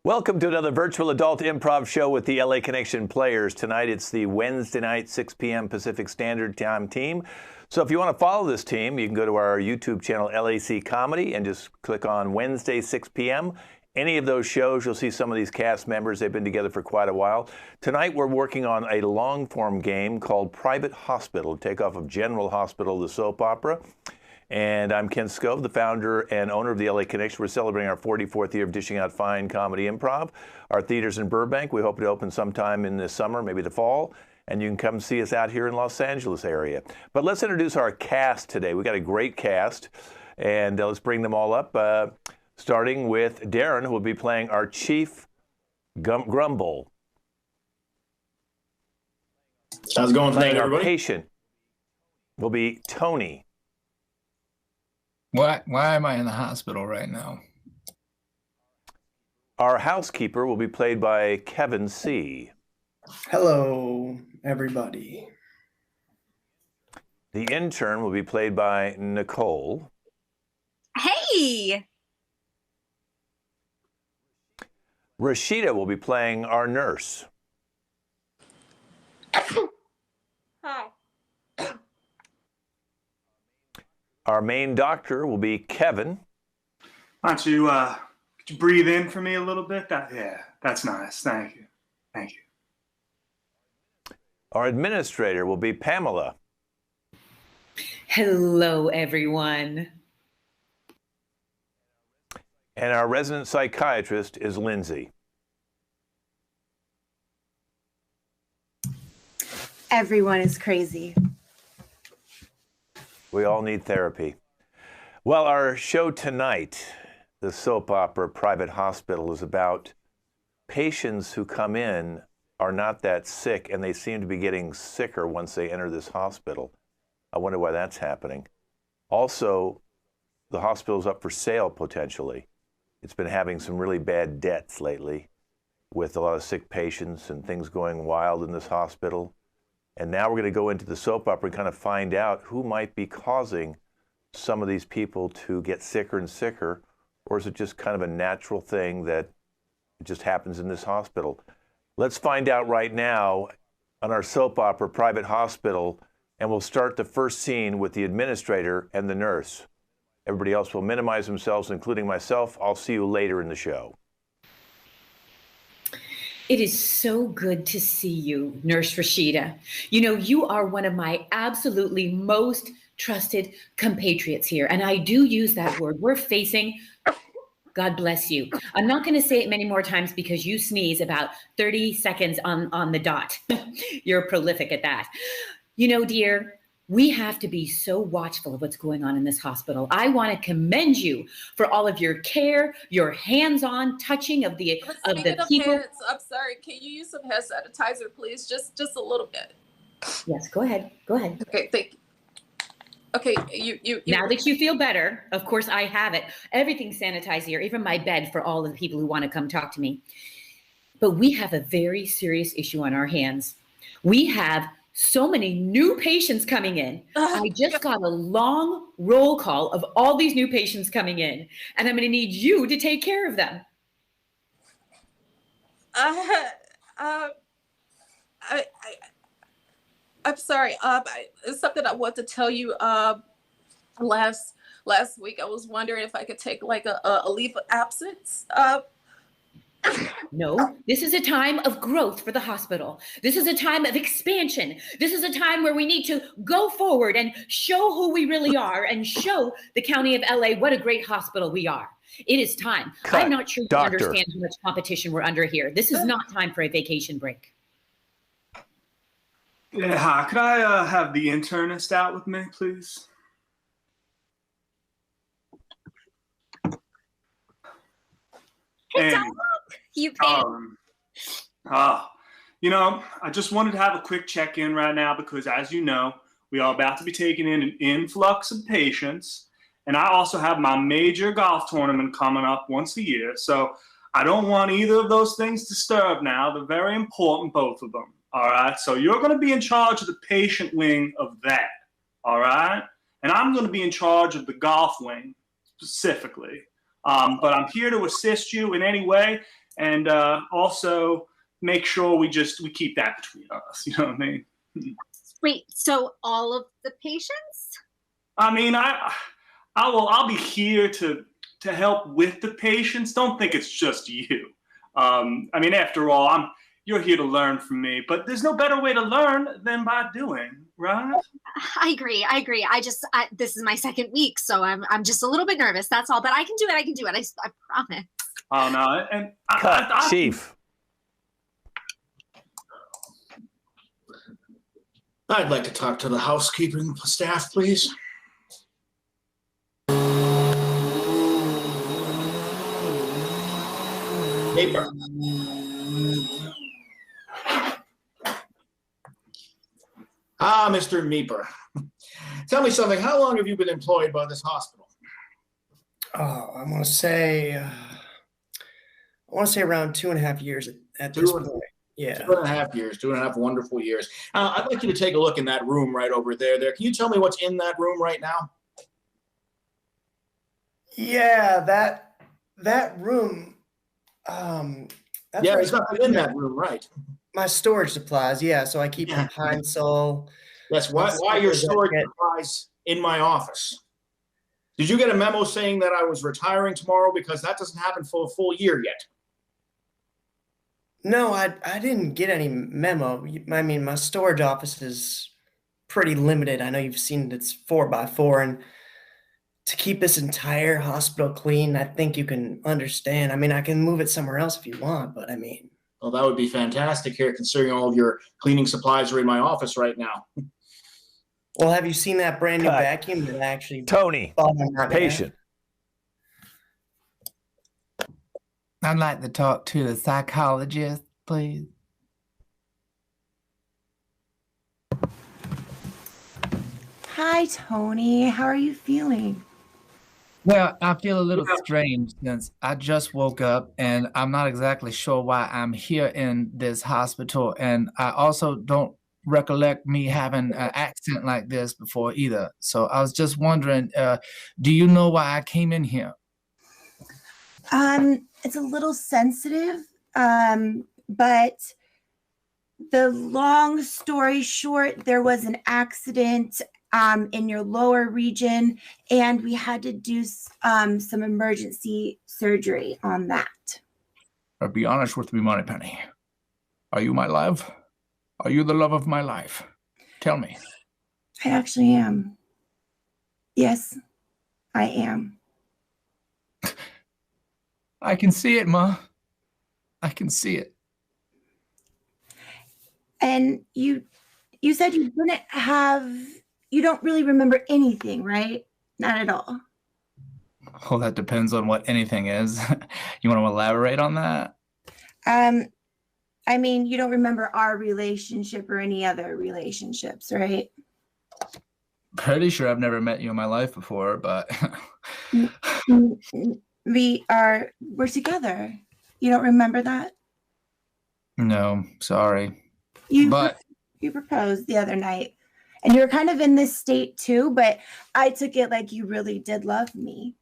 Welcome to another virtual adult improv show with the LA Connection players. Tonight it's the Wednesday night, 6 p.m. Pacific Standard Time team. So if you want to follow this team, you can go to our YouTube channel, LAC Comedy, and just click on Wednesday, 6 p.m. Any of those shows, you'll see some of these cast members. They've been together for quite a while. Tonight we're working on a long-form game called Private Hospital, takeoff of General Hospital, the soap opera. And I'm Ken Scove, the founder and owner of the LA Connection. We're celebrating our 44th year of dishing out fine comedy improv. Our theater's in Burbank. We hope to open sometime in the summer, maybe the fall. And you can come see us out here in Los Angeles area. But let's introduce our cast today. We got a great cast, and let's bring them all up. Starting with Darren, who will be playing our Chief Grumble. How's it going tonight, Playing our everybody? patient will be Tony. Why am I in the hospital right now? Our housekeeper will be played by Kevin C. Hello, everybody. The intern will be played by Nicole. Hey! Rashida will be playing our nurse. Hi. Our main doctor will be Kevin. Why don't you, could you breathe in for me a little bit? Yeah, that's nice. Thank you. Thank you. Our administrator will be Pamela. Hello, everyone. And our resident psychiatrist is Lindsay. Everyone is crazy. We all need therapy. Well, our show tonight, the soap opera Private Hospital, is about patients who come in are not that sick, and they seem to be getting sicker once they enter this hospital. I wonder why that's happening. Also, the hospital's up for sale potentially. It's been having some really bad debts lately with a lot of sick patients and things going wild in this hospital. And now we're going to go into the soap opera and kind of find out who might be causing some of these people to get sicker and sicker, or is it just kind of a natural thing that just happens in this hospital? Let's find out right now on our soap opera, Private Hospital, and we'll start the first scene with the administrator and the nurse. Everybody else will minimize themselves, including myself. I'll see you later in the show. It is so good to see you, Nurse Rashida. You know, you are one of my absolutely most trusted compatriots here. And I do use that word. We're facing, God bless you. I'm not going to say it many more times because you sneeze about 30 seconds on the dot. You're prolific at that. You know, dear, we have to be so watchful of what's going on in this hospital. I want to commend you for all of your care, your hands-on touching of the people. I'm sorry. Can you use some hand sanitizer, please? Just a little bit. Yes, go ahead. Go ahead. Okay, thank you. Okay, you. Now that you feel better, of course I have it. Everything's sanitized here, even my bed for all of the people who want to come talk to me. But we have a very serious issue on our hands. We have so many new patients coming in. I just got a long roll call of all these new patients coming in, and I'm going to need you to take care of them. I'm sorry. It's something I want to tell you. Last week, I was wondering if I could take like a leave of absence. No, this is a time of growth for the hospital. This is a time of expansion. This is a time where we need to go forward and show who we really are and show the county of LA what a great hospital we are. It is time. Cut. I'm not sure you Doctor. understand how much competition we're under here. This is not time for a vacation break. Yeah, hi. Could I have the internist out with me, please? Hey, And, you can. you know, I just wanted to have a quick check-in right now because, as you know, we are about to be taking in an influx of patients, and I also have my major golf tournament coming up once a year, so I don't want either of those things disturbed now. They're very important, both of them, all right? So you're going to be in charge of the patient wing of that, all right? And I'm going to be in charge of the golf wing specifically. But I'm here to assist you in any way. and also make sure we keep that between us. You know what I mean? Wait, so all of the patients? I mean, I'll be here to help with the patients. Don't think it's just you. I mean, after all, you're here to learn from me, but there's no better way to learn than by doing, right? I agree. This is my second week, so I'm just a little bit nervous. That's all. But I can do it. I promise. Oh no, and Chief. I'd like to talk to the housekeeping staff, please. Paper. Ah, Mr. Meeper. Tell me something. How long have you been employed by this hospital? Oh, I want to say around 2.5 years at this point. Yeah. 2.5 years, 2.5 wonderful years. I'd like you to take a look in that room right over there. Can you tell me what's in that room right now? Yeah, that room. There's nothing in that room, right? My storage supplies. Yeah, so I keep a pine sol. Yes. Why are your storage supplies in my office? Did you get a memo saying that I was retiring tomorrow? Because that doesn't happen for a full year yet. No, I didn't get any memo. I mean, my storage office is pretty limited. I know you've seen it's 4x4, and to keep this entire hospital clean, I think you can understand. I mean, I can move it somewhere else if you want, but I mean. Well, that would be fantastic here, considering all of your cleaning supplies are in my office right now. Well, have you seen that brand new vacuum that actually Tony, patient. I'd like to talk to the psychologist, please. Hi, Tony. How are you feeling? Well, I feel a little strange since I just woke up and I'm not exactly sure why I'm here in this hospital. And I also don't recollect me having an accent like this before either. So I was just wondering, do you know why I came in here? It's a little sensitive, but the long story short, there was an accident in your lower region, and we had to do some emergency surgery on that. Be honest with me, Moneypenny. Are you my love? Are you the love of my life? Tell me. I actually am. Yes, I am. I can see it, Ma. I can see it. And you said you don't really remember anything, right? Not at all. Well, that depends on what anything is. You want to elaborate on that? I mean, you don't remember our relationship or any other relationships, right? Pretty sure I've never met you in my life before, but we're together. You don't remember that? No, sorry. You proposed the other night, and you were kind of in this state too, but I took it like you really did love me.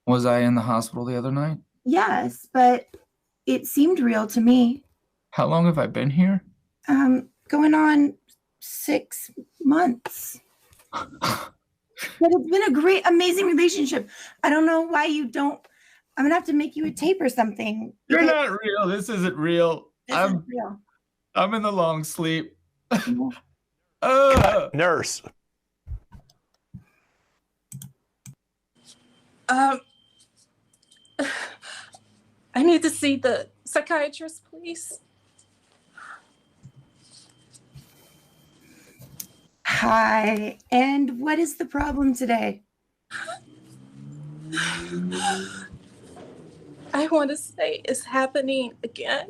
Was I in the hospital the other night? Yes, but it seemed real to me. How long have I been here? Going on 6 months. But it's been a great, amazing relationship. I don't know why you don't. I'm gonna have to make you a tape or something. You're not real. This isn't real. This is real. I'm in the long sleep. Nurse. I need to see the psychiatrist, please. Hi, and what is the problem today? I want to say it's happening again.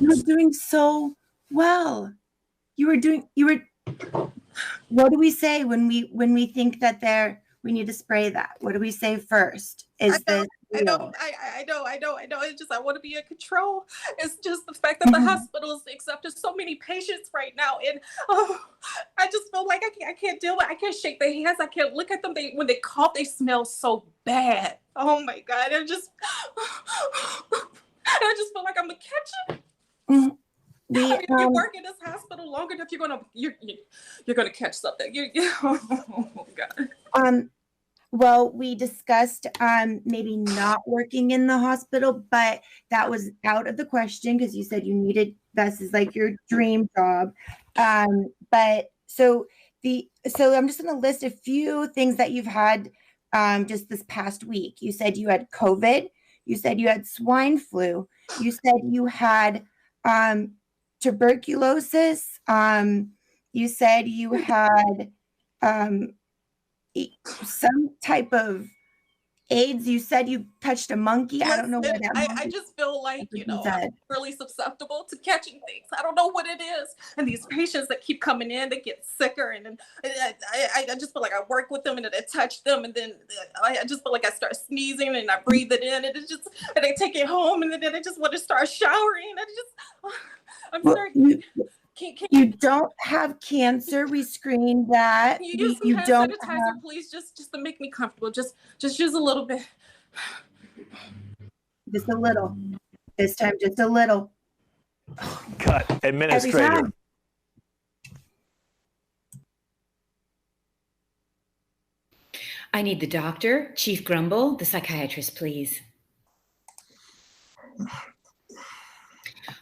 You were doing so well. What do we say when we think that we need to spray that? What do we say first? I know. It's just I want to be in control. It's just the fact that the hospital is accepting so many patients right now, and I just feel like I can't deal with. I can't shake their hands. I can't look at them. When they cough, they smell so bad. Oh my God! I just feel like I'm gonna catch it. Mm. If you work in this hospital long enough, you're gonna catch something. Oh God. Well, we discussed maybe not working in the hospital, but that was out of the question because you said you needed, this is like your dream job. But so I'm just going to list a few things that you've had just this past week. You said you had COVID. You said you had swine flu. You said you had tuberculosis. You said you had some type of AIDS. You said you touched a monkey. Yes, I don't know what that monkey. I just feel like, I'm really susceptible to catching things. I don't know what it is. And these patients that keep coming in, they get sicker. And I just feel like I work with them and I touch them. And then I just feel like I start sneezing and I breathe it in. And I take it home. And then I just want to start showering. I'm sorry. You don't have cancer. We screened that. Can you use some hand sanitizer, please, just to make me comfortable. Just use a little bit. Just a little. This time, just a little. Cut. Administrator. I need the doctor, Chief Grumble, the psychiatrist, please.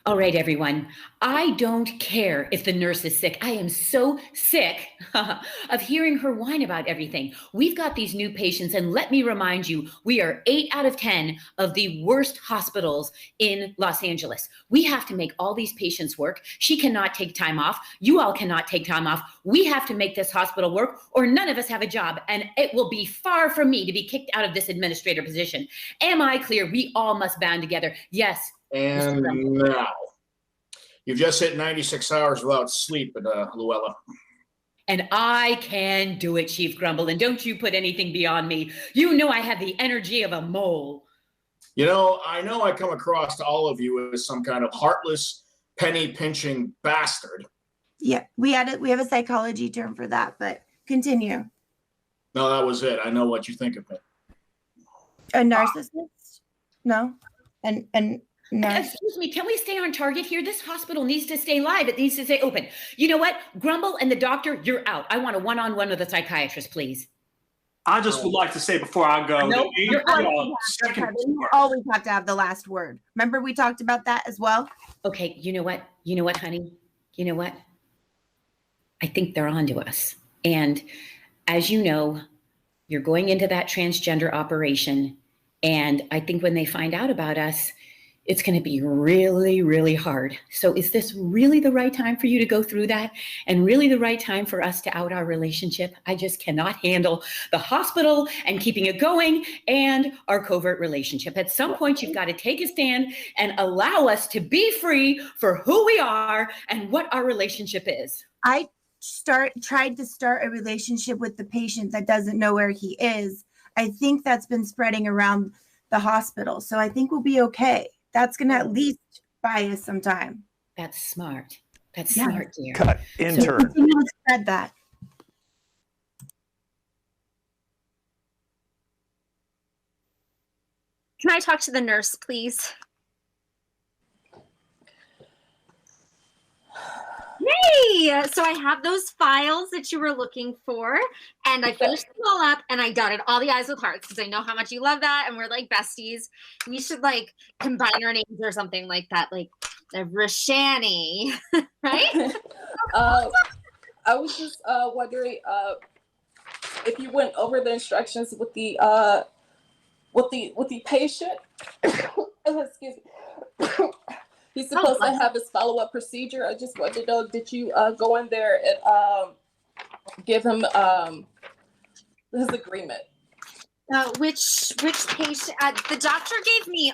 All right, everyone. I don't care if the nurse is sick. I am so sick of hearing her whine about everything. We've got these new patients, and let me remind you, we are 8 out of 10 of the worst hospitals in Los Angeles. We have to make all these patients work. She cannot take time off. You all cannot take time off. We have to make this hospital work, or none of us have a job, and it will be far from me to be kicked out of this administrator position. Am I clear? We all must band together. Yes. And now, you've just hit 96 hours without sleep, Luella. And I can do it, Chief Grumble, and don't you put anything beyond me. You know I have the energy of a mole. You know I come across to all of you as some kind of heartless, penny-pinching bastard. Yeah, we have a psychology term for that, but continue. No, that was it. I know what you think of me. A narcissist? No? No. Excuse me, can we stay on target here? This hospital needs to stay live. It needs to stay open. You know what? Grumble and the doctor, you're out. I want a one-on-one with a psychiatrist, please. I just would like to say before I go, nope, you always have to have the last word. Remember we talked about that as well? Okay, you know what? You know what, honey? You know what? I think they're onto us. And as you know, you're going into that transgender operation. And I think when they find out about us, it's going to be really, really hard. So is this really the right time for you to go through that, and really the right time for us to out our relationship? I just cannot handle the hospital and keeping it going and our covert relationship. At some point, you've got to take a stand and allow us to be free for who we are and what our relationship is. I tried to start a relationship with the patient that doesn't know where he is. I think that's been spreading around the hospital. So I think we'll be okay. That's going to at least buy us some time. That's smart. That's smart, dear. Cut. Intern. So continue to spread that. Can I talk to the nurse, please? Hey, so I have those files that you were looking for, and I finished them all up, and I dotted all the I's with hearts because I know how much you love that, and we're like besties. We should like combine our names or something like that, like Rashani, right? I was just wondering if you went over the instructions with the patient. Excuse me. He's supposed to have his follow-up procedure. I just wanted to know, did you go in there and give him his agreement? Which patient? The doctor gave me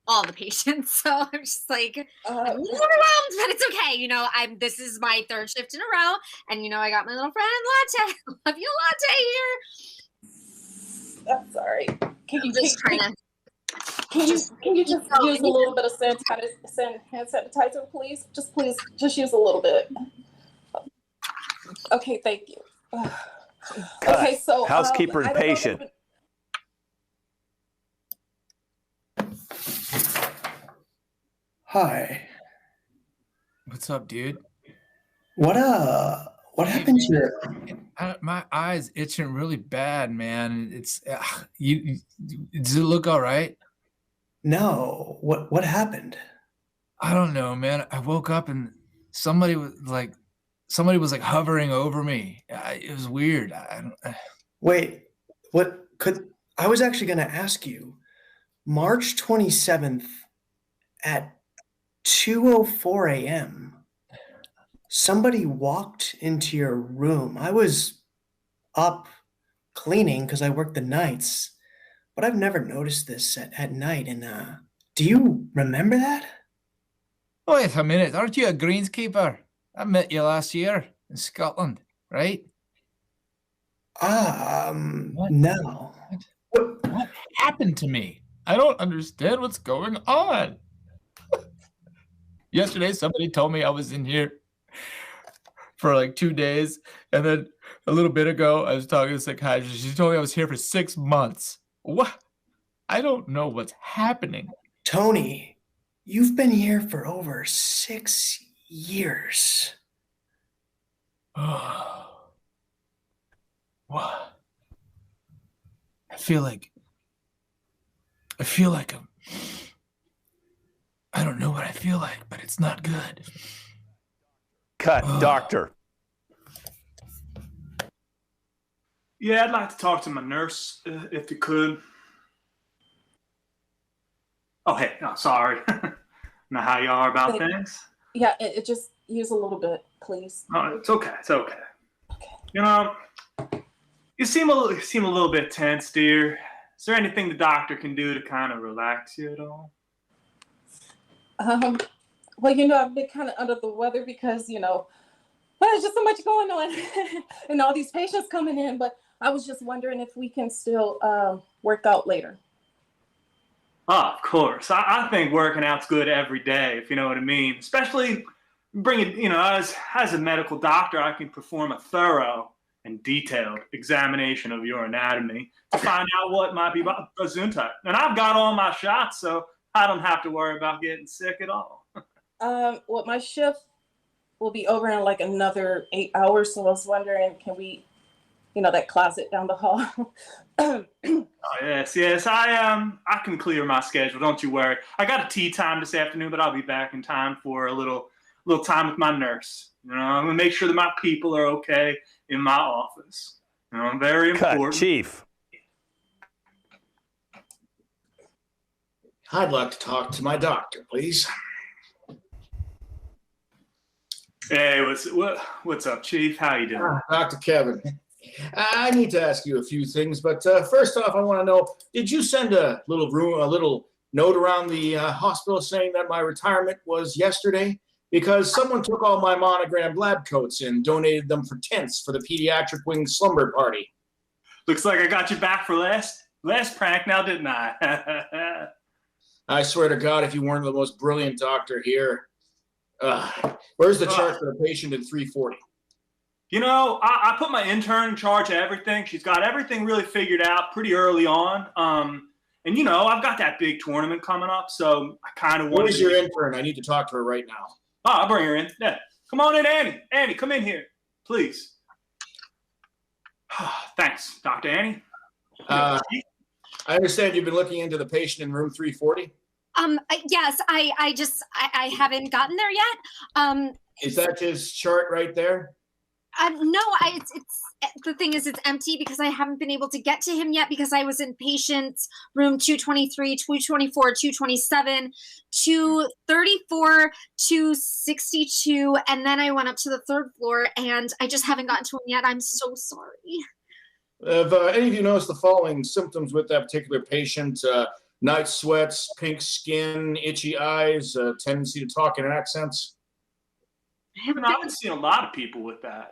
all the patients, so I'm just like I'm a little overwhelmed, but it's okay. You know, this is my third shift in a row, and you know I got my little friend Latte. Love you, Latte here. I'm sorry. Can you just use a little bit of hand sanitizer, please? Just use a little bit. Okay, thank you. Okay, so housekeeper and I don't know if patient. Hi. What's up, dude? What happened to your? My eyes itching really bad, man. It's you. Does it look all right? No. What happened? I don't know, man. I woke up and somebody was like hovering over me. It was weird. I don't. Wait, what could I was actually going to ask you. March 27th at 2:04 a.m. Somebody walked into your room. I was up cleaning because I work the nights, but I've never noticed this at night. And do you remember that? Wait a minute. Aren't you a greenskeeper? I met you last year in Scotland, right? No. What happened to me? I don't understand what's going on. Yesterday, somebody told me I was in here for like 2 days. And then a little bit ago, I was talking to a psychiatrist. She told me I was here for 6 months. What? I don't know what's happening. Tony, you've been here for over 6 years. What? I feel like I don't know what I feel like, but it's not good. Cut. Doctor. Yeah, I'd like to talk to my nurse if you could. Oh, hey, no, sorry. Know how you are about things? Yeah, it just use a little bit, please. Oh, it's okay. It's okay. You know, you seem a little bit tense, dear. Is there anything the doctor can do to kind of relax you at all? Well, I've been kind of under the weather because, there's just so much going on and all these patients coming in. But I was just wondering if we can still work out later. Oh, of course. I think working out's good every day, if you know what I mean. Especially as a medical doctor, I can perform a thorough and detailed examination of your anatomy to find out what might be gesundheit. And I've got all my shots, so I don't have to worry about getting sick at all. Well, my shift will be over in like another 8 hours, so I was wondering, can we, that closet down the hall? Oh, yes. I can clear my schedule. Don't you worry. I got a tea time this afternoon, but I'll be back in time for a little time with my nurse. I'm gonna make sure that my people are okay in my office. Very important. Cut. Chief. I'd like to talk to my doctor, please. Hey, what's up, Chief? How you doing? Dr. Kevin. I need to ask you a few things, but first off, I want to know, did you send a little note around the hospital saying that my retirement was yesterday? Because someone took all my monogrammed lab coats and donated them for tents for the pediatric wing slumber party. Looks like I got you back for last prank now, didn't I? I swear to God, if you weren't the most brilliant doctor here. Where's the chart for the patient in 340? I put my intern in charge of everything. She's got everything really figured out pretty early on. And I've got that big tournament coming up, so I kind of want. Where's your intern? I need to talk to her right now. Oh, I'll bring her in. Yeah. Come on in, Annie. Annie, come in here, please. Thanks, Dr. Annie. I understand you've been looking into the patient in room 340. Yes, I haven't gotten there yet. Is that his chart right there? No, it's the thing is it's empty because I haven't been able to get to him yet because I was in patients room 223, 224, 227, 234, 262, and then I went up to the third floor and I just haven't gotten to him yet. I'm so sorry. Have any of you noticed the following symptoms with that particular patient? Night sweats, pink skin, itchy eyes, tendency to talk in accents? I've been seeing a lot of people with that.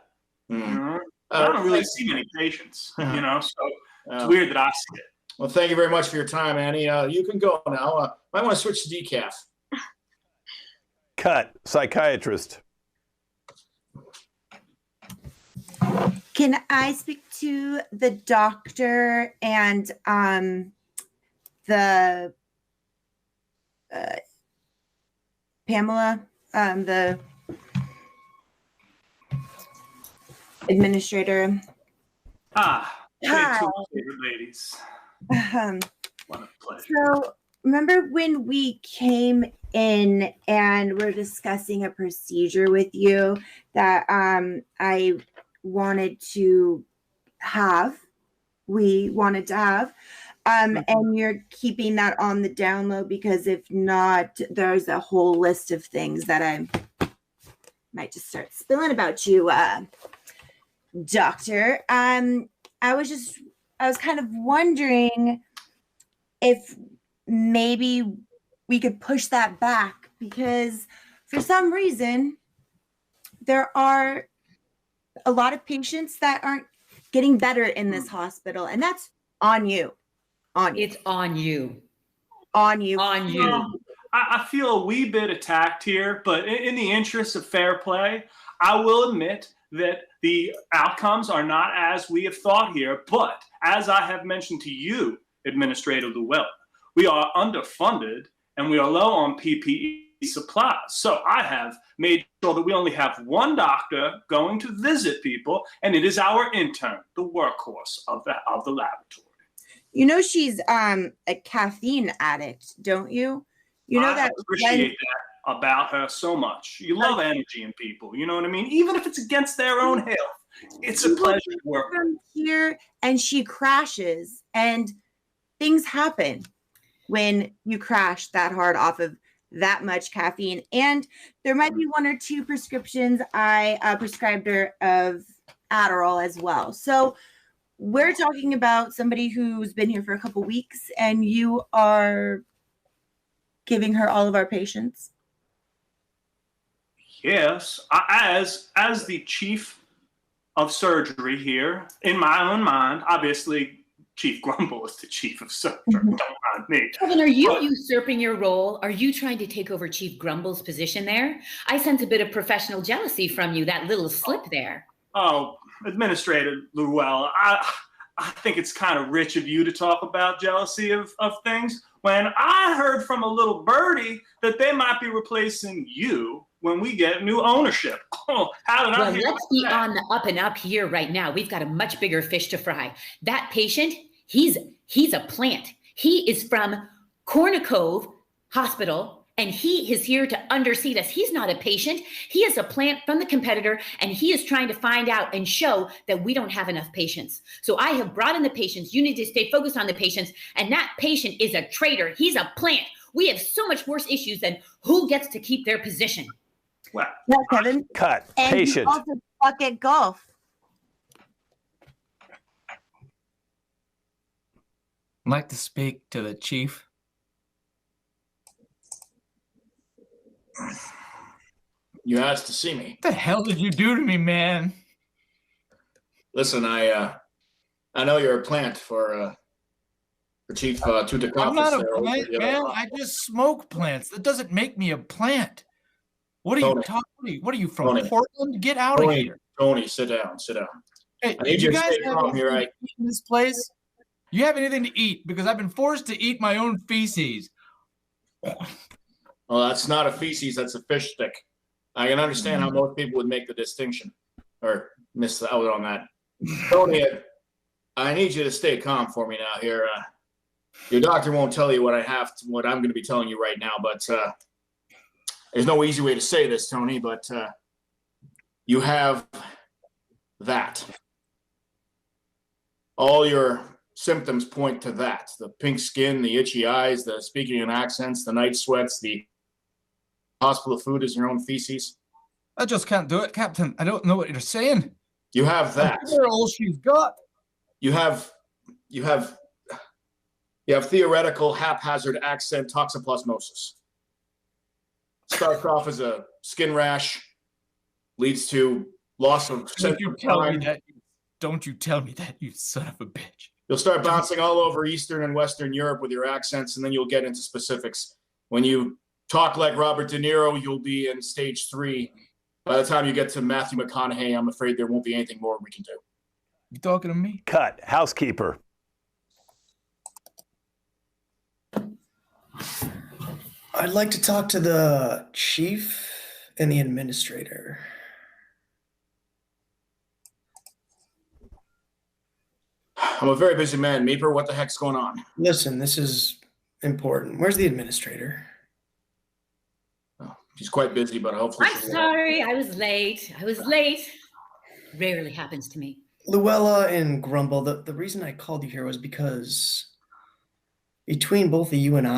I don't really see many patients, so it's weird that I see it. Well, thank you very much for your time, Annie. You can go now. Might want to switch to decaf. Cut. Psychiatrist. Can I speak to the doctor and the Pamela, the administrator? Hi, two favorite ladies. What a pleasure. So remember when we came in and we're discussing a procedure with you that I wanted to have, we wanted to have, and you're keeping that on the down low because if not, there's a whole list of things that I might just start spilling about you, doctor. I was kind of wondering if maybe we could push that back because for some reason there are a lot of patients that aren't getting better in this hospital, and that's on you. It's on you. On you. On you. I feel a wee bit attacked here, but in the interest of fair play, I will admit that the outcomes are not as we have thought here. But as I have mentioned to you, Administrator Llewellyn, we are underfunded and we are low on PPE supplies. So I have made sure that we only have one doctor going to visit people, and it is our intern, the workhorse of the laboratory. You know she's a caffeine addict, don't you? You know I appreciate that about her so much. You love energy in people, you know what I mean? Even if it's against their own health, it's a pleasure to work with. Here, and she crashes, and things happen when you crash that hard off of that much caffeine. And there might be one or two prescriptions I prescribed her of Adderall as well. So we're talking about somebody who's been here for a couple weeks, and you are giving her all of our patients. Yes, as the chief of surgery here, in my own mind, obviously Chief Grumble is the chief of surgery. Don't mind me. Kevin, are you usurping your role? Are you trying to take over Chief Grumble's position there? I sense a bit of professional jealousy from you, that little slip there. Oh, Administrator Llewellyn, I think it's kind of rich of you to talk about jealousy of things when I heard from a little birdie that they might be replacing you when we get new ownership. Oh, how did I hear let's be on the up and up here right now. We've got a much bigger fish to fry. That patient, he's a plant. He is from Cornicove Hospital, and he is here to underseat us. He's not a patient. He is a plant from the competitor, and he is trying to find out and show that we don't have enough patients. So I have brought in the patients. You need to stay focused on the patients, and that patient is a traitor. He's a plant. We have so much worse issues than who gets to keep their position. Well, Kevin. Cut. And Patient. you also suck at golf. I'd like to speak to the chief. You asked to see me. What the hell did you do to me, man? Listen, I know you're a plant for Chief Tutakakis. I'm not a plant, man. I just smoke plants. That doesn't make me a plant. What are you talking? What are you from Portland? Get out of here. Tony, sit down. Sit down. Hey, I need you to guys stay calm here. in this place? You have anything to eat? Because I've been forced to eat my own feces. Well, that's not a feces. That's a fish stick. I can understand how most people would make the distinction or miss out on that. Tony, I need you to stay calm for me now here. Your doctor won't tell you what I'm going to be telling you right now, but there's no easy way to say this, Tony, but you have that. All your symptoms point to that. The pink skin, the itchy eyes, the speaking in accents, the night sweats, the hospital food is your own feces. I just can't do it, Captain. I don't know what you're saying. You have that. That's all she's got. You have theoretical haphazard accent toxoplasmosis. Starts off as a skin rash, leads to loss of sense of time. Don't you tell me that, you son of a bitch. You'll start bouncing all over Eastern and Western Europe with your accents, and then you'll get into specifics. When you talk like Robert De Niro, you'll be in stage 3. By the time you get to Matthew McConaughey, I'm afraid there won't be anything more we can do. You talking to me? Cut. Housekeeper. I'd like to talk to the chief and the administrator. I'm a very busy man, Meeper. What the heck's going on? Listen, this is important. Where's the administrator? Oh, she's quite busy, but hopefully. I'm sorry, I was late. Rarely happens to me. Luella and Grumble, the reason I called you here was because between both of you and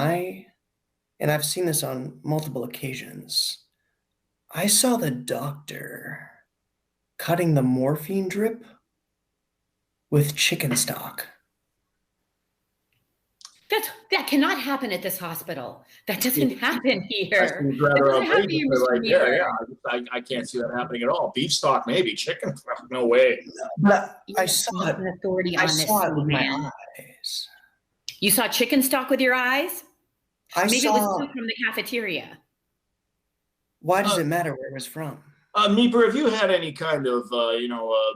I've seen this on multiple occasions, I saw the doctor cutting the morphine drip with chicken stock. That cannot happen at this hospital. That doesn't happen here. That's rather outrageous, right there. Yeah, I can't see that happening at all. Beef stock, maybe. Chicken, no way. But I saw it. Authority I on this, saw it with my man. eyes. You saw chicken stock with your eyes? Maybe it was saw. food from the cafeteria. Why does it matter where it was from? Meeper, have you had any kind of,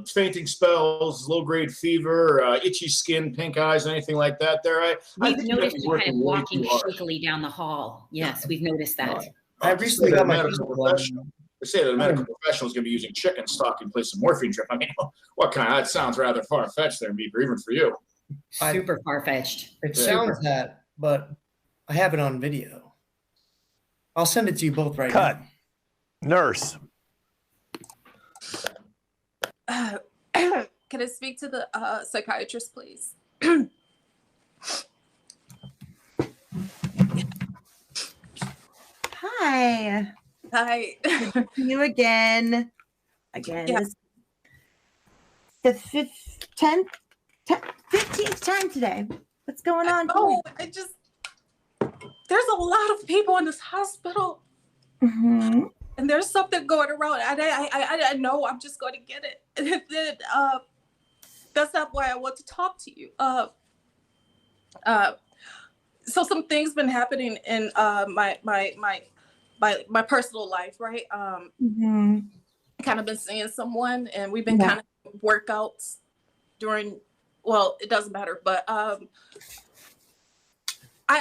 fainting spells, low-grade fever, itchy skin, pink eyes, anything like that there? I We've think noticed that's you kind of working way walking too hard. shakily down the hall. Yes, we've noticed that. I recently got my medical professional. They say that a medical professional is going to be using chicken stock in place of morphine drip. I mean, that sounds rather far-fetched there, Meeper, even for you. Super far-fetched. It sounds that, but I have it on video. I'll send it to you both right Cut. now. Nurse. Can I speak to the psychiatrist, please? Hi. Hi. You again. Yeah. This the 15th time today. What's going on? Oh, there's a lot of people in this hospital. Mm-hmm. And there's something going around. I know I'm just going to get it. And then, that's not why I want to talk to you. So some things been happening in my personal life, right? Mm-hmm. Kind of been seeing someone, and we've been kind of workouts during. Well, it doesn't matter, but I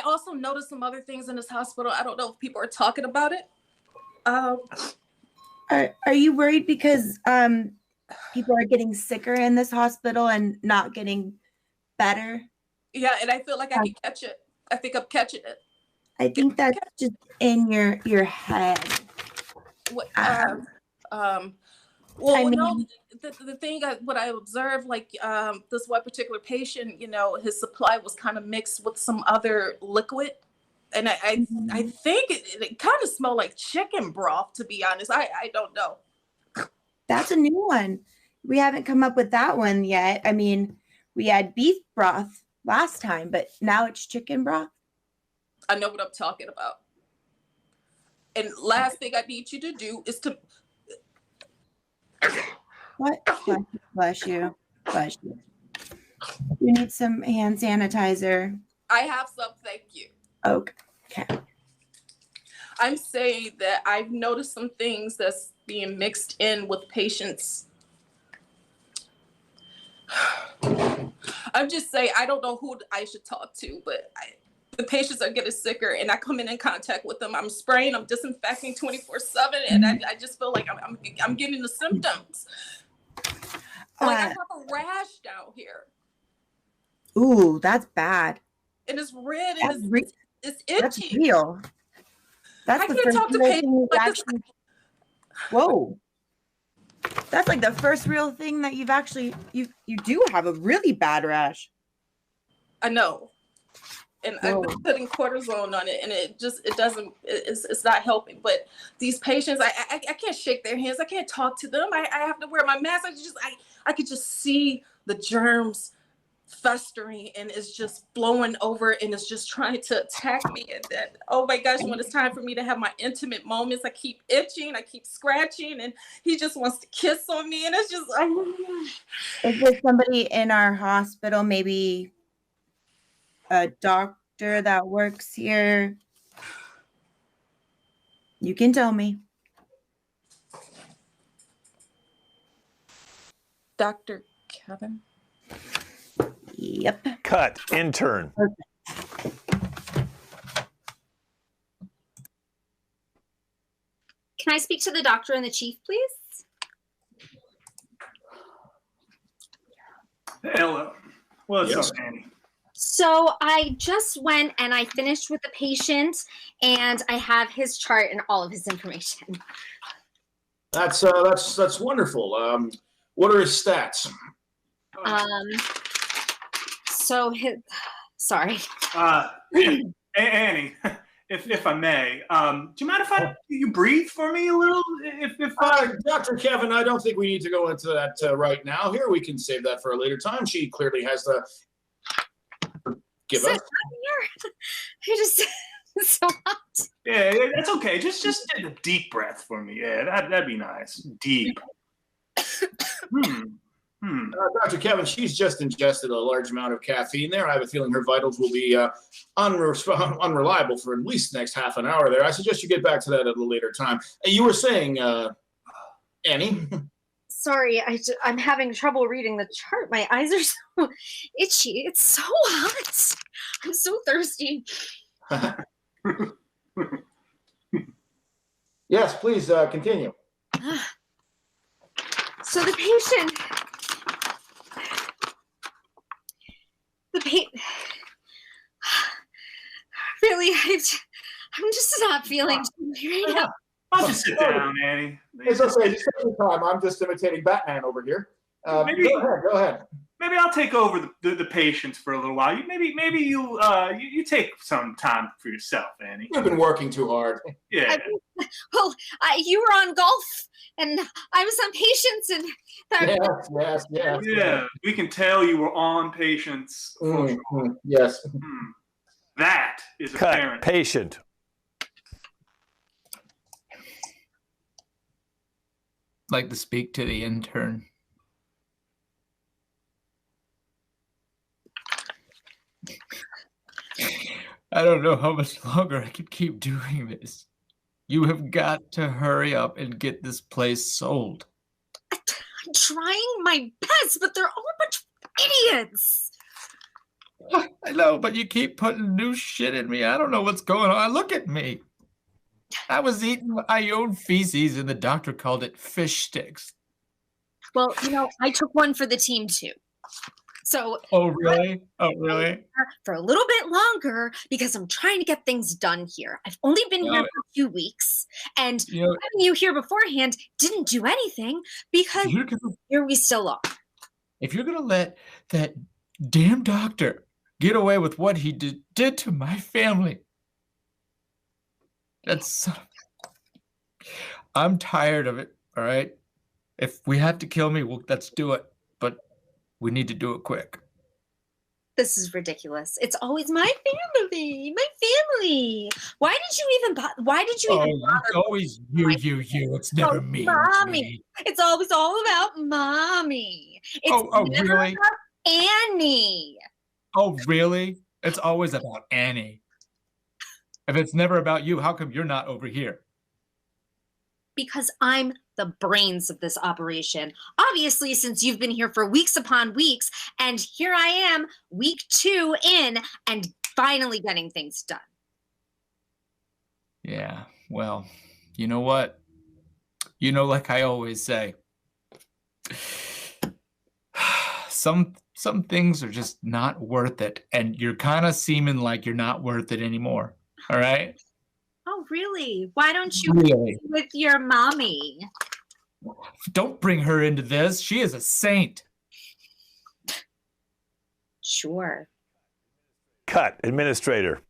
also noticed some other things in this hospital. I don't know if people are talking about it. Are you worried because people are getting sicker in this hospital and not getting better? Yeah, and I feel like I can catch it. I think I'm catching it. I think that's just in your head. No, the thing what I observed, like this one particular patient, his supply was kind of mixed with some other liquid. And I think it kind of smelled like chicken broth, to be honest. I don't know. That's a new one. We haven't come up with that one yet. I mean, we had beef broth last time, but now it's chicken broth. I know what I'm talking about. And last thing I need you to do is to... What? Bless you. Bless you. You need some hand sanitizer. I have some, thank you. Okay. I'm saying that I've noticed some things that's being mixed in with patients. I'm just saying, I don't know who I should talk to, but the patients are getting sicker, and I come in contact with them. I'm spraying, I'm disinfecting 24/7, and I just feel like I'm getting the symptoms. Like I have a rash down here. Ooh, that's bad. And it's red, and it's itchy. That's real. That's I the can't first talk to real patients thing like actually. Whoa. That's like the first real thing that you've actually you do have a really bad rash. I know. And I've been putting cortisone on it, and it's not helping. But these patients, I can't shake their hands. I can't talk to them. I have to wear my mask. I could just see the germs festering, and it's just blowing over, and it's just trying to attack me. And then, oh my gosh, when it's time for me to have my intimate moments, I keep itching, I keep scratching, and he just wants to kiss on me, and it's just Is there somebody in our hospital, maybe a doctor that works here? You can tell me. Dr. Kevin. Yep. Cut. Intern. Can I speak to the doctor and the chief, please? Hello. What's Yes. up, Annie? So I just went and I finished with the patient, and I have his chart and all of his information. That's wonderful. What are his stats? So his, sorry. Annie, if I may, do you mind if you breathe for me a little? Dr. Kevin, I don't think we need to go into that right now. Here, we can save that for a later time. She clearly has the give us. You're just so hot. Yeah, that's okay. Just take a deep breath for me. Yeah, that'd be nice. Deep. Dr. Kevin, she's just ingested a large amount of caffeine there. I have a feeling her vitals will be unreliable for at least the next half an hour there. I suggest you get back to that at a later time. You were saying, Annie? Sorry, I'm having trouble reading the chart. My eyes are so itchy. It's so hot. I'm so thirsty. Yes, please continue. So the patient, really, I'm just not feeling right now. I'll just sit down, Annie. It's okay. Just take your time. I'm just imitating Batman over here. Go ahead. Maybe I'll take over the patients for a little while. Maybe you take some time for yourself, Annie. You've been working too hard. Yeah. You were on golf, and I was on patients, and Yes. Yeah, we can tell you were on patients. Yes. That is Cut. apparent. Patient. Like to speak to the intern. I don't know how much longer I can keep doing this. You have got to hurry up and get this place sold. I'm trying my best, but they're all a bunch of idiots. I know, but you keep putting new shit in me. I don't know what's going on. Look at me. I was eating my own feces, and the doctor called it fish sticks. Well, I took one for the team too. So. Oh, really? Oh, really? For a little bit longer because I'm trying to get things done here. I've only been here for a few weeks, and having you here beforehand didn't do anything because here we still are. If you're gonna let that damn doctor get away with what he did to my family, I'm tired of it. All right. If we have to kill me, well, let's do it. But we need to do it quick. This is ridiculous. It's always my family. Why did you even bother? It's always you. It's never me. Mommy. Me. It's always all about mommy. It's never really? about Annie. Oh, really? It's always about Annie. If it's never about you, how come you're not over here? Because I'm the brains of this operation. Obviously, since you've been here for weeks upon weeks, and here I am, week 2 in, and finally getting things done. Yeah, well, you know what? Like I always say, some things are just not worth it, and you're kind of seeming like you're not worth it anymore. All right? Oh, really? Why don't you Really? with your mommy? Don't bring her into this. She is a saint. Sure. Cut. Administrator.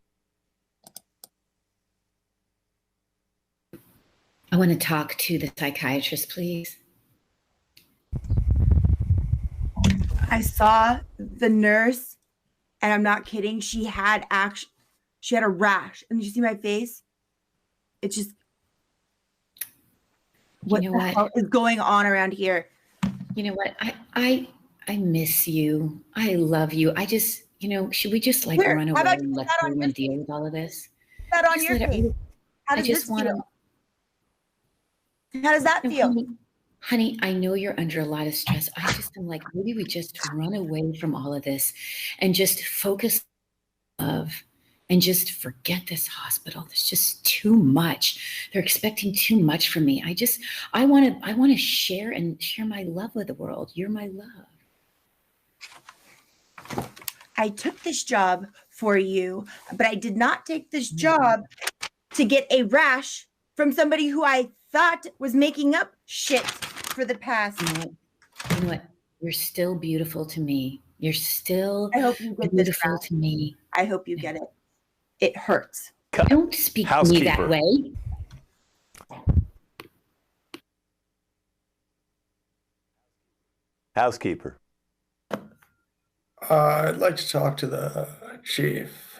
I want to talk to the psychiatrist, please. I saw the nurse, and I'm not kidding. She had a rash. And you see my face? It's just, what the hell is going on around here? You know what? I miss you. I love you. I just, should we just run away and let everyone deal with all of this? That on your face. How does this feel? How does that feel? Honey, I know you're under a lot of stress. I just am like, maybe we just run away from all of this and just focus on love and just forget this hospital. There's just too much. They're expecting too much from me. I want to share my love with the world. You're my love. I took this job for you, but I did not take this job to get a rash from somebody who I thought was making up shit for the past. You know what? You're still beautiful to me. You're still I hope you get beautiful this to me. I hope you get it. It hurts. Don't speak to me that way. Housekeeper. I'd like to talk to the chief.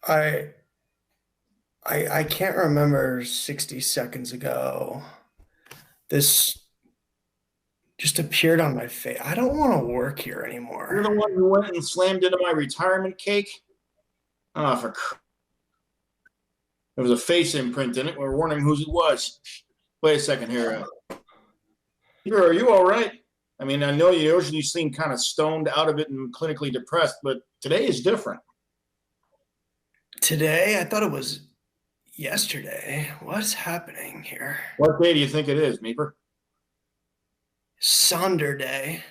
I can't remember 60 seconds ago. This just appeared on my face. I don't want to work here anymore. You're the one who went and slammed into my retirement cake? Oh, there was a face imprint in it. We were wondering whose it was. Wait a second here. Are you all right? I mean, I know you usually seem kind of stoned out of it and clinically depressed, but today is different. Today? I thought it was yesterday. What's happening here? What day do you think it is, Meeper? Sonder Day.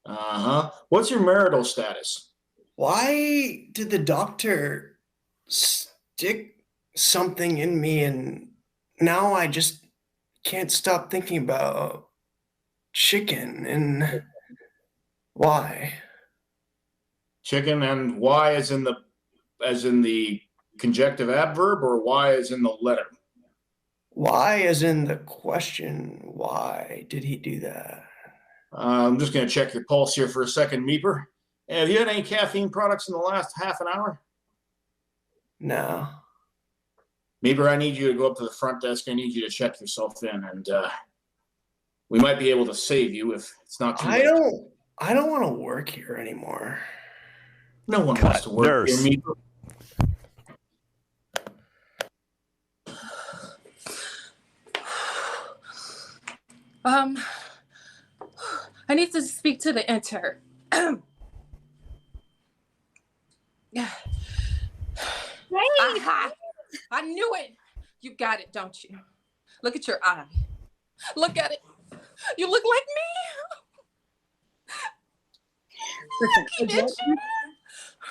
Uh-huh. What's your marital status? Why did the doctor stick something in me and now I just can't stop thinking about chicken and why? Chicken and why as in the conjunctive adverb, or why as in the letter? Why as in the question, why did he do that? I'm just going to check your pulse here for a second, Meeper. Have you had any caffeine products in the last half an hour? No. Meeper, I need you to go up to the front desk. I need you to check yourself in, and we might be able to save you if it's not too late. I don't want to work here anymore. No one wants to work here, Meeper. I need to speak to the intern. Yeah. Aha! I knew it. You got it, don't you? Look at your eye. Look at it. You look like me. Listen,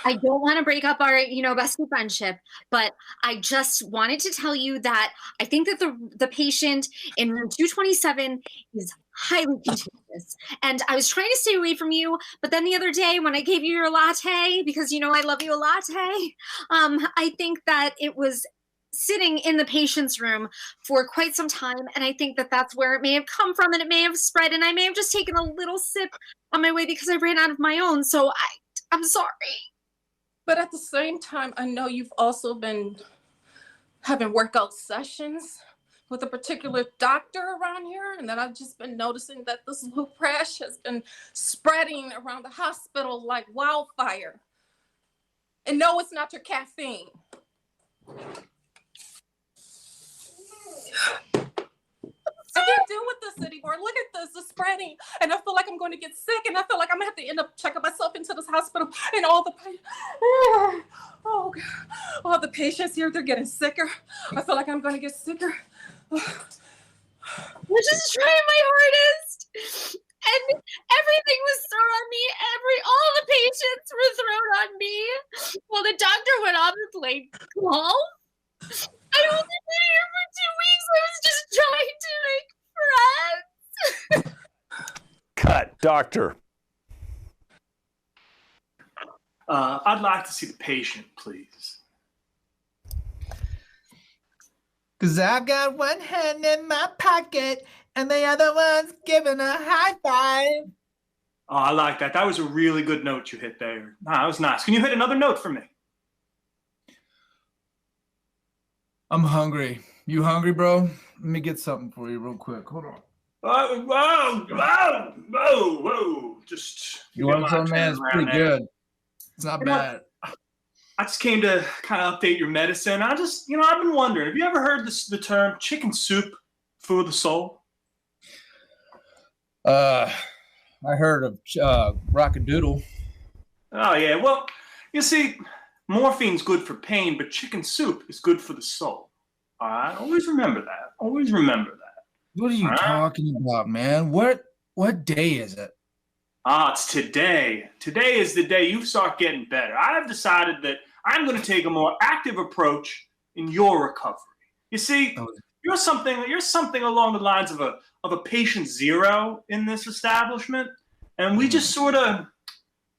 I don't want to break up our, bestie friendship, but I just wanted to tell you that I think that the patient in room 227 is highly contagious. And I was trying to stay away from you, but then the other day when I gave you your latte, because I love you a latte, I think that it was sitting in the patient's room for quite some time. And I think that that's where it may have come from, and it may have spread, and I may have just taken a little sip on my way because I ran out of my own. So I'm sorry. But at the same time, I know you've also been having workout sessions with a particular doctor around here, and that I've just been noticing that this loop rash has been spreading around the hospital like wildfire. And no, it's not your caffeine. I can't deal with this anymore. Look at this, it's spreading. And I feel like I'm going to get sick, and I feel like I'm gonna have to end up checking myself into this hospital, and all the patients here, they're getting sicker. I feel like I'm going to get sicker. I'm just trying my hardest. And everything was thrown on me. All the patients were thrown on me. Well, the doctor went off and played golf. I only been here for 2 weeks. I was just trying to make friends. Cut, doctor. I'd like to see the patient, please. Cause I've got one hand in my pocket and the other one's giving a high five. Oh, I like that. That was a really good note you hit there. That was nice. Can you hit another note for me? I'm hungry. You hungry, bro? Let me get something for you real quick. Hold on. Whoa. Just. You want some, man? It's pretty good. It's not bad. I just came to kind of update your medicine. I've been wondering, have you ever heard the term chicken soup for the soul? I heard of Rockadoodle. Oh, yeah. Well, you see, morphine's good for pain, but chicken soup is good for the soul. All right? Always remember that. Always remember that. What are you talking about, man? What day is it? It's today. Today is the day you start getting better. I have decided that I'm going to take a more active approach in your recovery. You see, you're something along the lines of a patient zero in this establishment, and we just sort of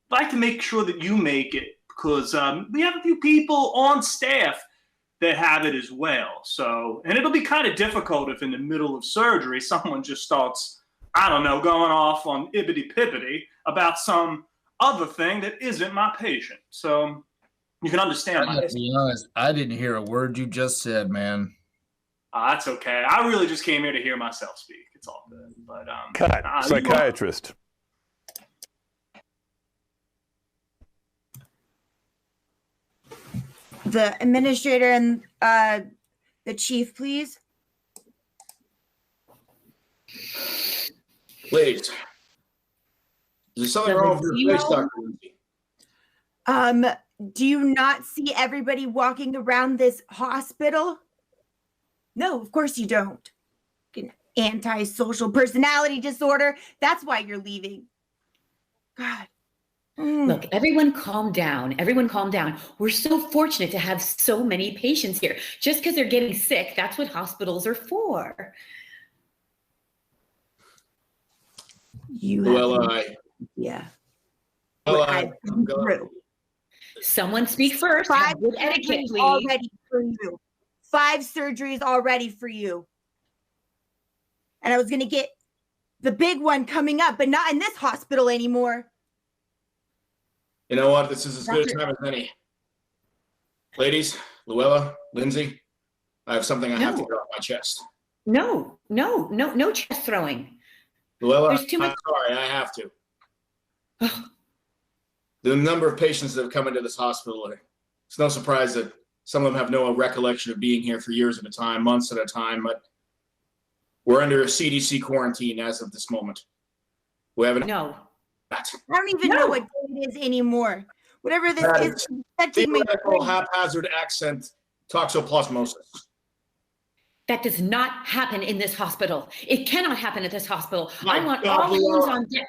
like to make sure that you make it because we have a few people on staff that have it as well. So, and it'll be kind of difficult if in the middle of surgery someone just starts, I don't know, going off on ibbity-pibbity about some other thing that isn't my patient. So you can understand. I gotta be honest, I didn't hear a word you just said, man. That's okay. I really just came here to hear myself speak. It's all good. But cut. Psychiatrist. The administrator and the chief, please. Ladies, is there something wrong with your face, Dr. Lindsay? Do you not see everybody walking around this hospital? No, of course you don't. An antisocial personality disorder. That's why you're leaving. God. Look, everyone calm down. Everyone calm down. We're so fortunate to have so many patients here. Just because they're getting sick, that's what hospitals are for. Someone speak first. 5 good etiquette, please. Already for you. 5 surgeries already for you. And I was going to get the big one coming up, but not in this hospital anymore. You know what? This is as good a time as any. Ladies, Luella, Lindsay, I have something I have to get off my chest. No chest throwing. Luella, I'm sorry, I have to. The number of patients that have come into this hospital, it's no surprise that some of them have no recollection of being here for years at a time, months at a time, but we're under a CDC quarantine as of this moment. We haven't. No. I don't even know what day it is anymore. Whatever this is. Theoretical haphazard accent toxoplasmosis. That does not happen in this hospital. It cannot happen at this hospital. I want God, all hands on deck.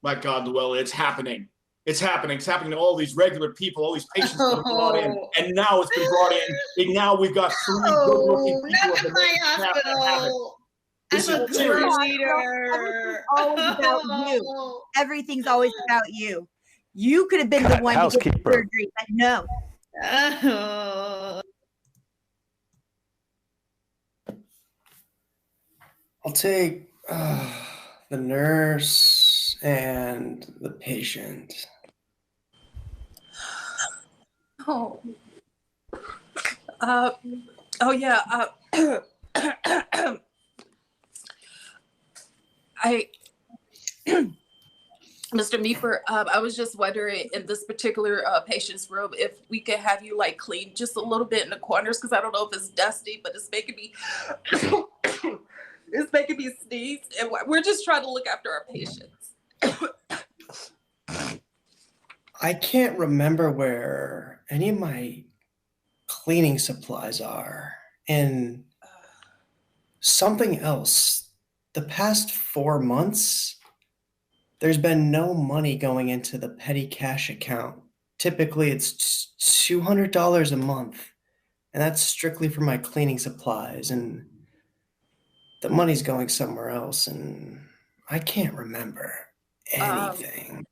My God, Luella, it's happening. It's happening. It's happening to all these regular people, all these patients that have brought in. And now it's been brought in. And now we've got 3 good-looking people. Not in my hospital. This I'm a is serious. leader. Everything's always about you. You could have been the one to get the surgery, but no. I'll take the nurse and the patient. Mr. Meeper, I was just wondering in this particular patient's room if we could have you like clean just a little bit in the corners because I don't know if it's dusty, but it's making me sneeze, and we're just trying to look after our patients. I can't remember where any of my cleaning supplies are, and something else. The past 4 months, there's been no money going into the petty cash account. Typically, it's $200 a month, and that's strictly for my cleaning supplies, and the money's going somewhere else, and I can't remember anything.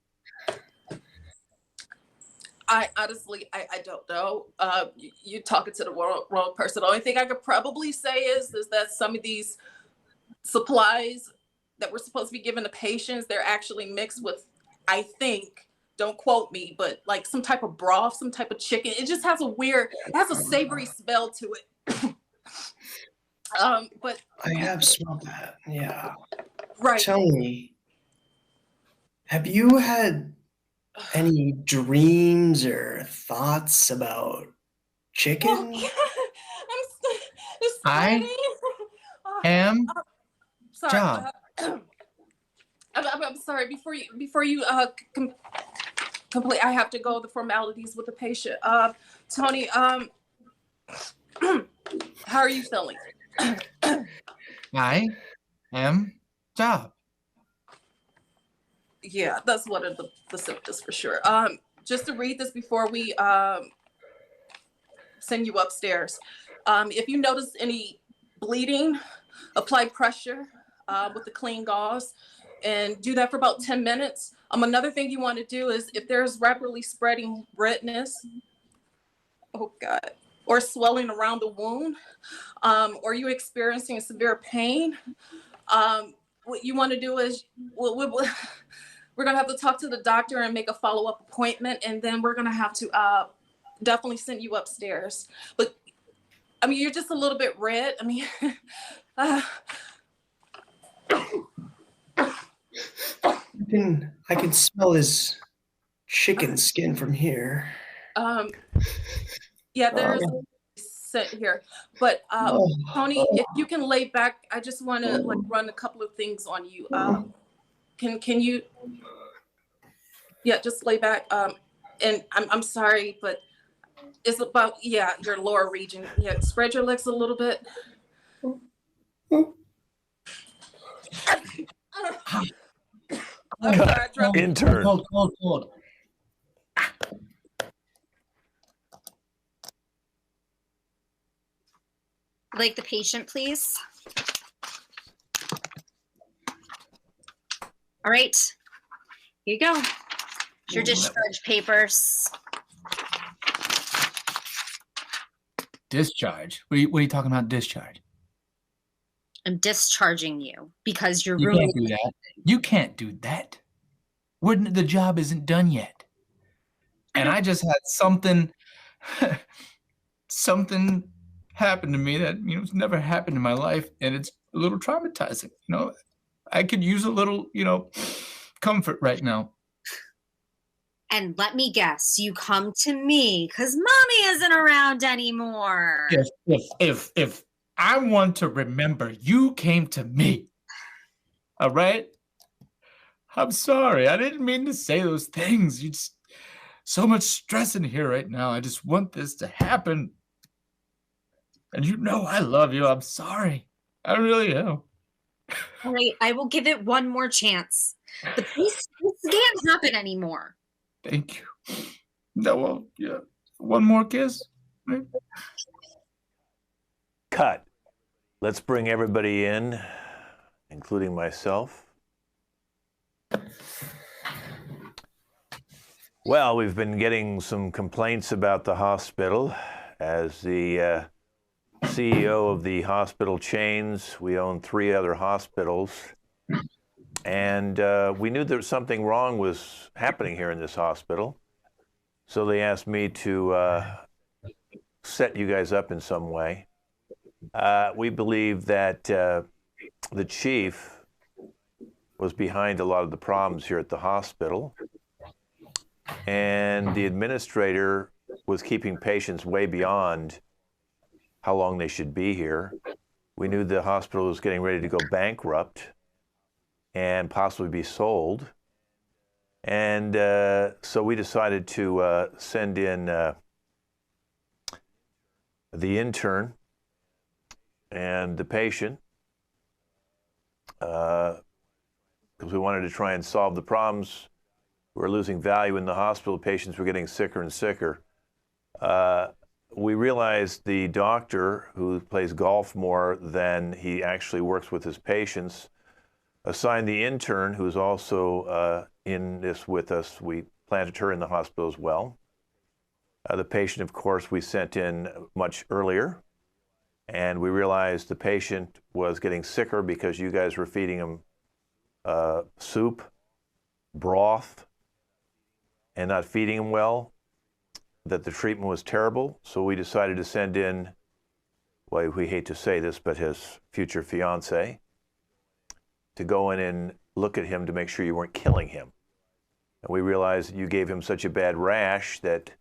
I honestly don't know. You're talking to the wrong person. The only thing I could probably say is that some of these supplies that we're supposed to be giving to patients, they're actually mixed with, I think, don't quote me, but like some type of broth, some type of chicken. It just has a savory smell to it. But I have smelled that. Yeah. Right. Tell me, have you had any dreams or thoughts about chicken? I am sorry. job. I'm sorry. Before you complete, I have to go the formalities with the patient. Tony, how are you feeling? I am job. Yeah, that's one of the symptoms for sure. Just to read this before we send you upstairs. If you notice any bleeding, apply pressure with the clean gauze and do that for about 10 minutes. Another thing you want to do is if there's rapidly spreading redness, oh God, or swelling around the wound, or you're experiencing severe pain, what you want to do is we're going to have to talk to the doctor and make a follow-up appointment, and then we're going to have to definitely send you upstairs. But I mean, you're just a little bit red. I mean, I can smell his chicken skin from here. Yeah, there's scent here, but Tony, if you can lay back, I just want to run a couple of things on you. Can you? Yeah, just lay back. And I'm sorry, but it's about your lower region. Yeah, spread your legs a little bit. Intern. Hold. Like the patient, please. All right, here you go. Here's your discharge papers. Discharge? What are you talking about, discharge? I'm discharging you because you're You really. can't do that. You can't do that. The job isn't done yet. And I just had something happened to me that it's never happened in my life, and it's a little traumatizing. I could use a little comfort right now. And let me guess, you come to me because mommy isn't around anymore. If I want to remember, you came to me. All right? I'm sorry. I didn't mean to say those things. So much stress in here right now. I just want this to happen. And I love you. I'm sorry. I really am. All right, I will give it one more chance. But this can't happen anymore. Thank you. No, well, yeah. One more kiss. Cut. Let's bring everybody in, including myself. Well, we've been getting some complaints about the hospital. As the CEO of the hospital chains, we own 3 other hospitals. And we knew there was something wrong was happening here in this hospital. So they asked me to set you guys up in some way. We believe that the chief was behind a lot of the problems here at the hospital. And the administrator was keeping patients way beyond how long they should be here. We knew the hospital was getting ready to go bankrupt and possibly be sold. And so we decided to send in the intern and the patient because we wanted to try and solve the problems. We were losing value in the hospital. Patients were getting sicker and sicker. We realized the doctor, who plays golf more than he actually works with his patients, assigned the intern, who's also in this with us. We planted her in the hospital as well. The patient, of course, we sent in much earlier. And we realized the patient was getting sicker because you guys were feeding him soup, broth, and not feeding him well, that the treatment was terrible. So we decided to send in, well, we hate to say this, but his future fiance, to go in and look at him to make sure you weren't killing him. And we realized that you gave him such a bad rash that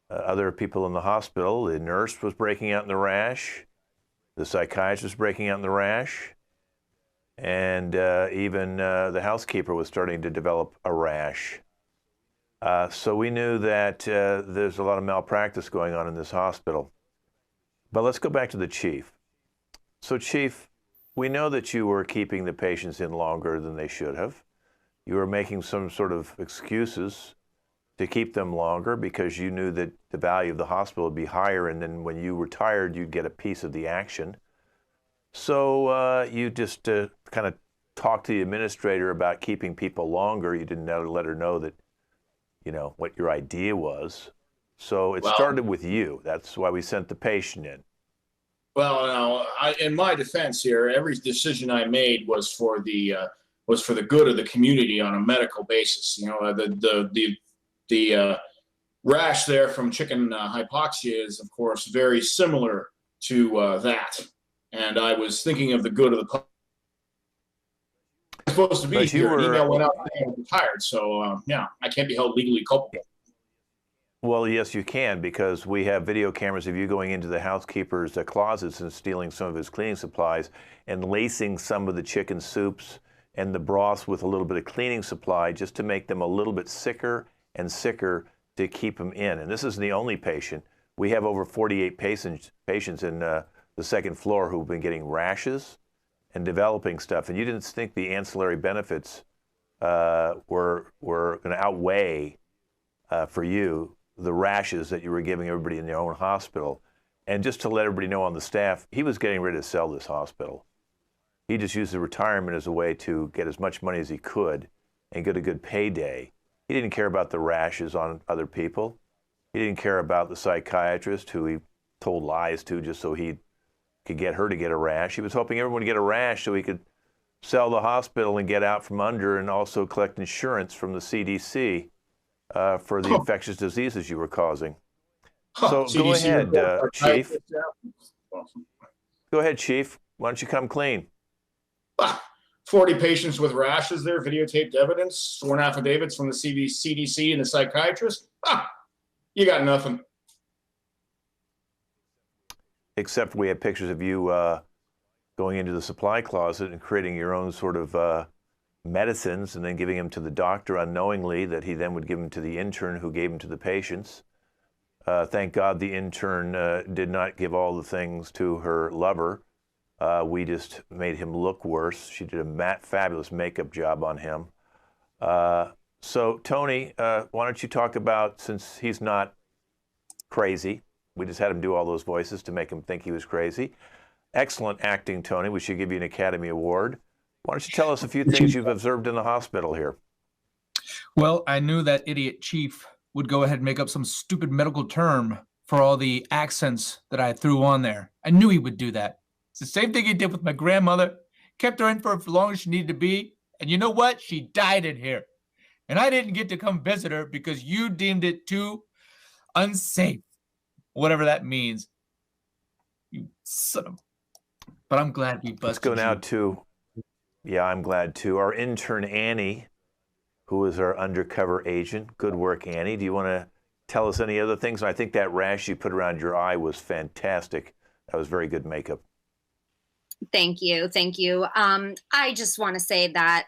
other people in the hospital, the nurse was breaking out in the rash, the psychiatrist was breaking out in the rash, and even the housekeeper was starting to develop a rash. So we knew that there's a lot of malpractice going on in this hospital. But let's go back to the chief. So Chief, we know that you were keeping the patients in longer than they should have. You were making some sort of excuses to keep them longer because you knew that the value of the hospital would be higher, and then when you retired, you'd get a piece of the action. So you just kind of talked to the administrator about keeping people longer. You didn't let her know that, you know, what your idea was. So it started with you. That's why we sent the patient in. Well, now, in my defense here, every decision I made was for the good of the community on a medical basis. You know, the rash there from chicken hypoxia is, of course, very similar to that. And I was thinking of the good of the public. I'm supposed to be here. An email went out and I was retired. So, yeah, I can't be held legally culpable. Well, yes, you can, because we have video cameras of you going into the housekeeper's closets and stealing some of his cleaning supplies and lacing some of the chicken soups and the broths with a little bit of cleaning supply just to make them a little bit sicker and sicker to keep them in. And this isn't the only patient. We have over 48 patients in the second floor who've been getting rashes and developing stuff. And you didn't think the ancillary benefits were going to outweigh for you the rashes that you were giving everybody in your own hospital. And just to let everybody know on the staff, he was getting ready to sell this hospital. He just used the retirement as a way to get as much money as he could and get a good payday. He didn't care about the rashes on other people. He didn't care about the psychiatrist who he told lies to just so he could get her to get a rash. He was hoping everyone would get a rash so he could sell the hospital and get out from under and also collect insurance from the CDC for the infectious diseases you were causing. So go ahead, Chief. Go ahead, Chief. Why don't you come clean? 40 patients with rashes there, videotaped evidence, sworn affidavits from the CDC and the psychiatrist. You got nothing. Except we have pictures of you going into the supply closet and creating your own sort of medicines and then giving them to the doctor unknowingly that he then would give them to the intern who gave them to the patients. Thank God the intern did not give all the things to her lover. We just made him look worse. She did a fabulous makeup job on him. So Tony, why don't you talk about, since he's not crazy, we just had him do all those voices to make him think he was crazy. Excellent acting, Tony. We should give you an Academy Award. Why don't you tell us a few things you've observed in the hospital here? Well, I knew that idiot chief would go ahead and make up some stupid medical term for all the accents that I threw on there. I knew he would do that. It's the same thing he did with my grandmother. Kept her in for as long as she needed to be. And you know what? She died in here. And I didn't get to come visit her because you deemed it too unsafe. Whatever that means. You son of... But I'm glad we busted. Let's go now to... Yeah, I'm glad too. Our intern, Annie, who is our undercover agent. Good work, Annie. Do you want to tell us any other things? I think that rash you put around your eye was fantastic. That was very good makeup. Thank you. Thank you. I just want to say that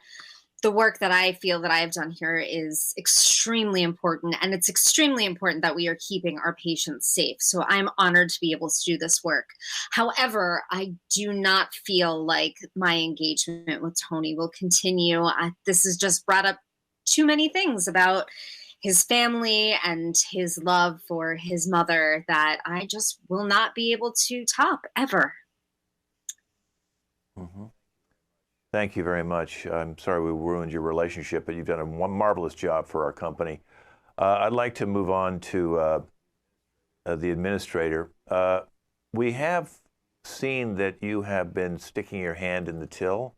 the work that I feel that I've done here is extremely important, and it's extremely important that we are keeping our patients safe. So I'm honored to be able to do this work. However, I do not feel like my engagement with Tony will continue. This has just brought up too many things about his family and his love for his mother that I just will not be able to top ever. Mm-hmm. Thank you very much. I'm sorry we ruined your relationship, but you've done a marvelous job for our company. I'd like to move on to the administrator. We have seen that you have been sticking your hand in the till.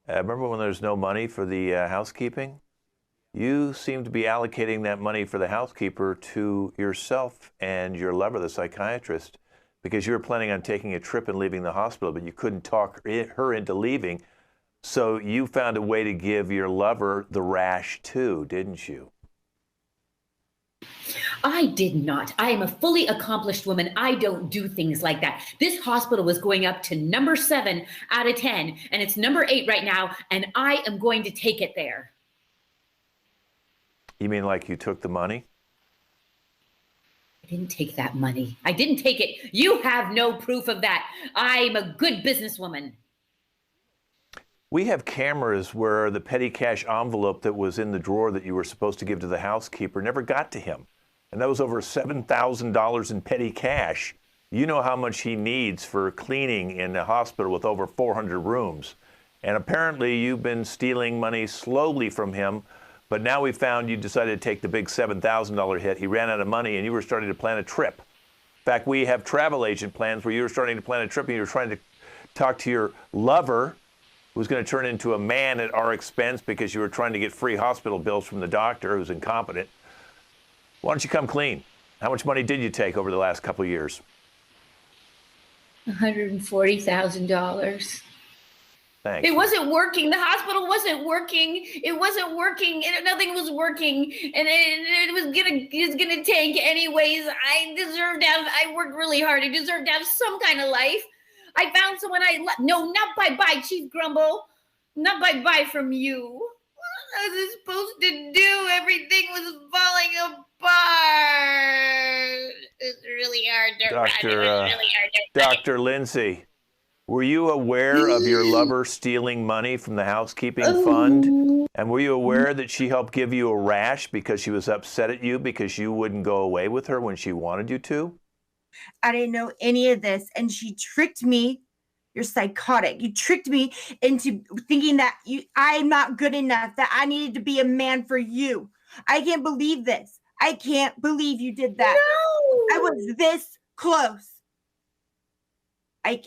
Remember when there's no money for the housekeeping? You seem to be allocating that money for the housekeeper to yourself and your lover, the psychiatrist, because you were planning on taking a trip and leaving the hospital, but you couldn't talk her into leaving. So you found a way to give your lover the rash too, didn't you? I did not. I am a fully accomplished woman. I don't do things like that. This hospital was going up to number 7 out of 10, and it's number 8 right now, and I am going to take it there. You mean like you took the money? I didn't take that money. I didn't take it. You have no proof of that. I'm a good businesswoman. We have cameras where the petty cash envelope that was in the drawer that you were supposed to give to the housekeeper never got to him. And that was over $7,000 in petty cash. You know how much he needs for cleaning in a hospital with over 400 rooms. And apparently you've been stealing money slowly from him, but now we found you decided to take the big $7,000 hit. He ran out of money and you were starting to plan a trip. In fact, we have travel agent plans where you were starting to plan a trip and you were trying to talk to your lover, who's going to turn into a man at our expense because you were trying to get free hospital bills from the doctor who's incompetent. Why don't you come clean? How much money did you take over the last couple of years? $140,000. Thanks. It wasn't working. The hospital wasn't working. It wasn't working. Nothing was working. And it was gonna tank anyways. I worked really hard. I deserved to have some kind of life. I found someone no, not bye-bye, Chief Grumble. Not bye-bye from you. What was I supposed to do? Everything was falling apart. It's really hard to run. It was really hard to run. Dr. Lindsay, were you aware of your lover stealing money from the housekeeping fund? And were you aware that she helped give you a rash because she was upset at you because you wouldn't go away with her when she wanted you to? I didn't know any of this, and she tricked me. You're psychotic. You tricked me into thinking that I'm not good enough, that I needed to be a man for you. I can't believe this. I can't believe you did that. No. I was this close. I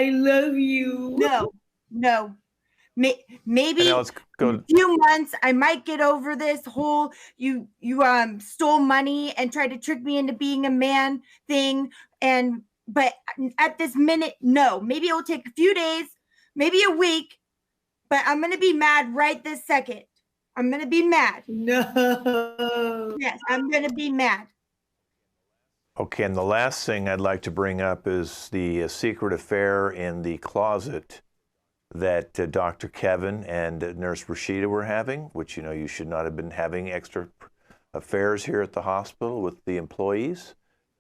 love you. No. Maybe let's go. in a few months I might get over this whole you stole money and tried to trick me into being a man thing, but at this minute, no. Maybe it will take a few days, maybe a week, but I'm gonna be mad right this second. I'm gonna be mad. No. Yes, I'm gonna be mad. Okay, and the last thing I'd like to bring up is the secret affair in the closet that Dr. Kevin and Nurse Rashida were having, which, you should not have been having extra affairs here at the hospital with the employees.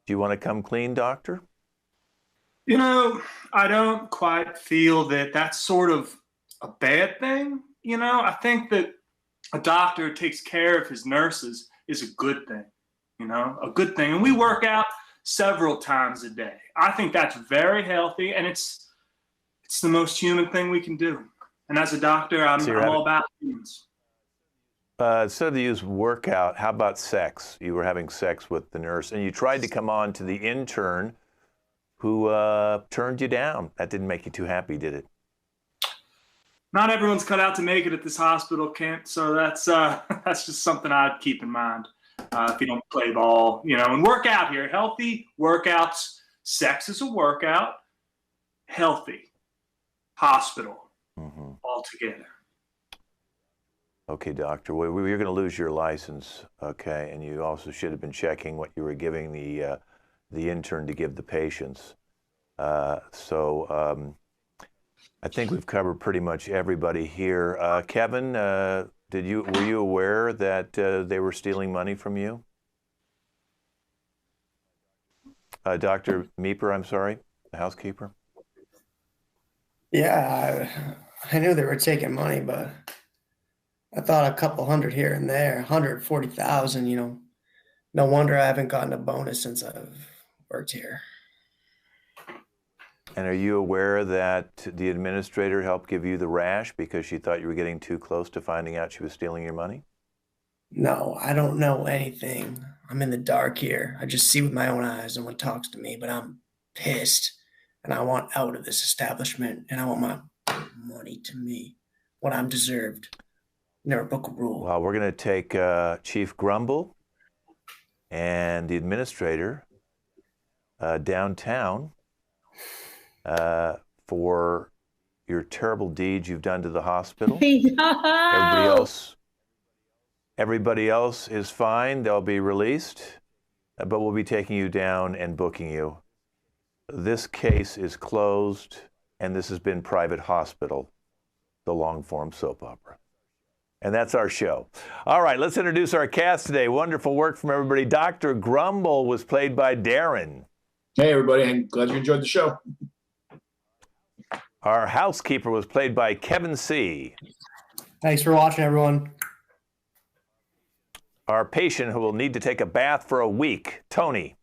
Do you want to come clean, doctor? I don't quite feel that that's sort of a bad thing. I think that a doctor takes care of his nurses is a good thing, a good thing. And we work out several times a day. I think that's very healthy, and it's the most human thing we can do. And as a doctor, I'm all about humans. Instead of the use workout, how about sex? You were having sex with the nurse, and you tried to come on to the intern who turned you down. That didn't make you too happy, did it? Not everyone's cut out to make it at this hospital, Kent. So that's just something I'd keep in mind if you don't play ball, and work out here. Healthy workouts. Sex is a workout. Healthy. Hospital. All together. Okay, doctor. Well, you're going to lose your license, okay? And you also should have been checking what you were giving the intern to give the patients. So I think we've covered pretty much everybody here. Kevin, were you aware that they were stealing money from you? Dr. Meeper, I'm sorry, the housekeeper. Yeah, I knew they were taking money, but I thought a couple hundred here and there, 140,000, no wonder I haven't gotten a bonus since I've worked here. And are you aware that the administrator helped give you the rash because she thought you were getting too close to finding out she was stealing your money? No, I don't know anything. I'm in the dark here. I just see with my own eyes no one talks to me, but I'm pissed. And I want out of this establishment, and I want my money to me, what I'm deserved. Never broke a rule. Well, we're going to take Chief Grumble and the administrator downtown for your terrible deeds you've done to the hospital. No. Everybody else is fine. They'll be released, but we'll be taking you down and booking you. This case is closed, and this has been Private Hospital, the long-form soap opera. And that's our show. All right, let's introduce our cast today. Wonderful work from everybody. Dr. Grumble was played by Darren. Hey, everybody. I'm glad you enjoyed the show. Our housekeeper was played by Kevin C. Thanks for watching, everyone. Our patient who will need to take a bath for a week, Tony.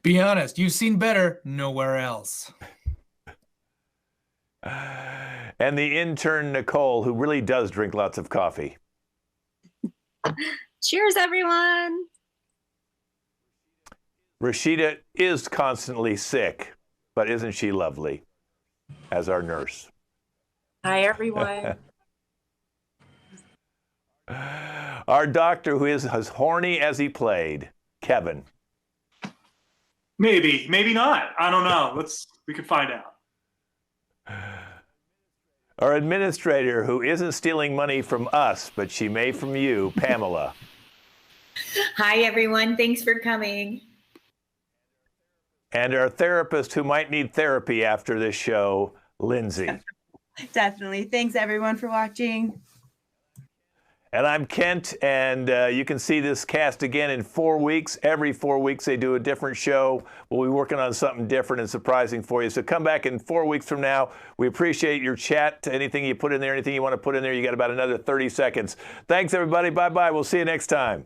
Be honest, you've seen better nowhere else. And the intern, Nicole, who really does drink lots of coffee. Cheers, everyone. Rashida is constantly sick, but isn't she lovely as our nurse? Hi, everyone. Our doctor, who is as horny as he played, Kevin. Maybe, maybe not. I don't know. We can find out. Our administrator, who isn't stealing money from us, but she may from you, Pamela. Hi, everyone. Thanks for coming. And our therapist, who might need therapy after this show, Lindsay. Definitely. Thanks, everyone, for watching. And I'm Kent, and you can see this cast again in 4 weeks. Every 4 weeks they do a different show. We'll be working on something different and surprising for you. So come back in 4 weeks from now. We appreciate your chat. Anything you put in there, anything you want to put in there, you got about another 30 seconds. Thanks, everybody. Bye-bye. We'll see you next time.